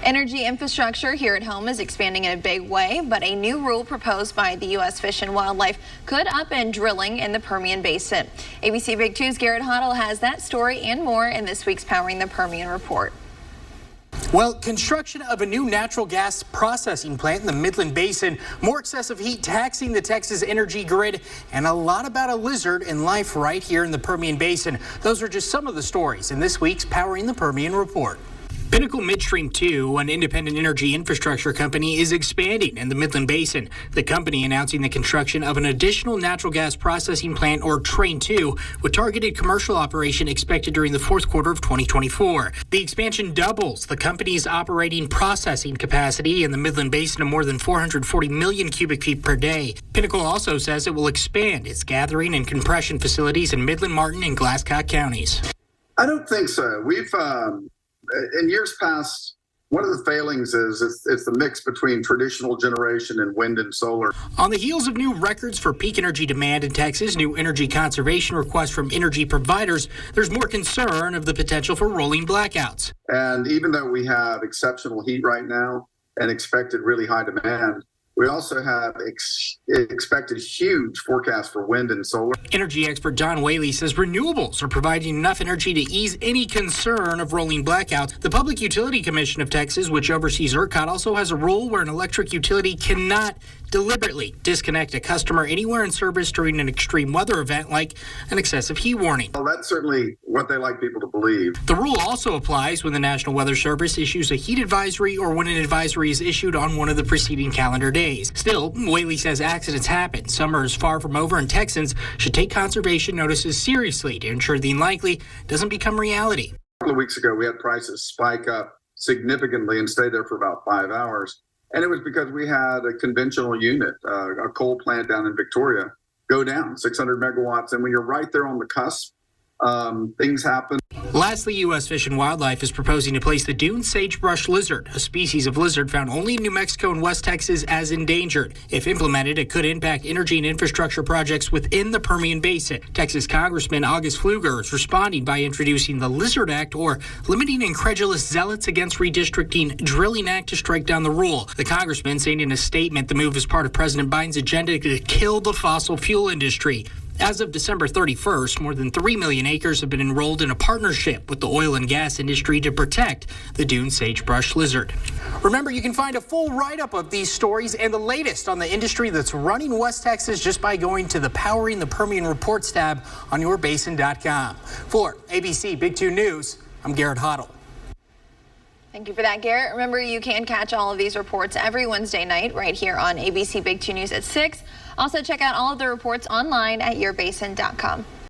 Energy infrastructure here at home is expanding in a big way, but a new rule proposed by the U.S. Fish and Wildlife could upend drilling in the Permian Basin. ABC Big 2's Garrett Hoddle has that story and more in this week's Powering the Permian report. Well, construction of a new natural gas processing plant in the Midland Basin, more excessive heat taxing the Texas energy grid, and a lot about a lizard and life right here in the Permian Basin. Those are just some of the stories in this week's Powering the Permian report. Pinnacle Midstream II, an independent energy infrastructure company, is expanding in the Midland Basin. The company announcing the construction of an additional natural gas processing plant, or Train 2, with targeted commercial operation expected during the fourth quarter of 2024. The expansion doubles the company's operating processing capacity in the Midland Basin to more than 440 million cubic feet per day. Pinnacle also says it will expand its gathering and compression facilities in Midland, Martin, and Glasscock counties. I don't think so. We've in years past, one of the failings is it's the mix between traditional generation and wind and solar. On the heels of new records for peak energy demand in Texas, new energy conservation requests from energy providers, there's more concern of the potential for rolling blackouts. And even though we have exceptional heat right now and expected really high demand, we also have expected huge forecasts for wind and solar. Energy expert Don Whaley says renewables are providing enough energy to ease any concern of rolling blackouts. The Public Utility Commission of Texas, which oversees ERCOT, also has a rule where an electric utility cannot deliberately disconnect a customer anywhere in service during an extreme weather event like an excessive heat warning. Well, that's certainly what they like people to believe. The rule also applies when the National Weather Service issues a heat advisory or when an advisory is issued on one of the preceding calendar days. Still, Whaley says accidents happen. Summer is far from over, and Texans should take conservation notices seriously to ensure the unlikely doesn't become reality. A couple of weeks ago, we had prices spike up significantly and stay there for about 5 hours. And it was because we had a conventional unit, a coal plant down in Victoria, go down 600 megawatts. And when you're right there on the cusp, things happen. Lastly, U.S. Fish and Wildlife is proposing to place the dune sagebrush lizard, a species of lizard found only in New Mexico and West Texas, as endangered. If implemented, it could impact energy and infrastructure projects within the Permian Basin. Texas Congressman August Pfluger is responding by introducing the Lizard Act, or limiting Incredulous Zealots against redistricting drilling act, to strike down the rule. The congressman saying in a statement the move is part of President Biden's agenda to kill the fossil fuel industry. As of December 31st, more than 3 million acres have been enrolled in a partnership with the oil and gas industry to protect the dune sagebrush lizard. Remember, you can find a full write-up of these stories and the latest on the industry that's running West Texas just by going to the Powering the Permian Reports tab on yourbasin.com. For ABC Big 2 News, I'm Garrett Hoddle. Thank you for that, Garrett. Remember, you can catch all of these reports every Wednesday night right here on ABC Big 2 News at 6. Also, check out all of the reports online at yourbasin.com.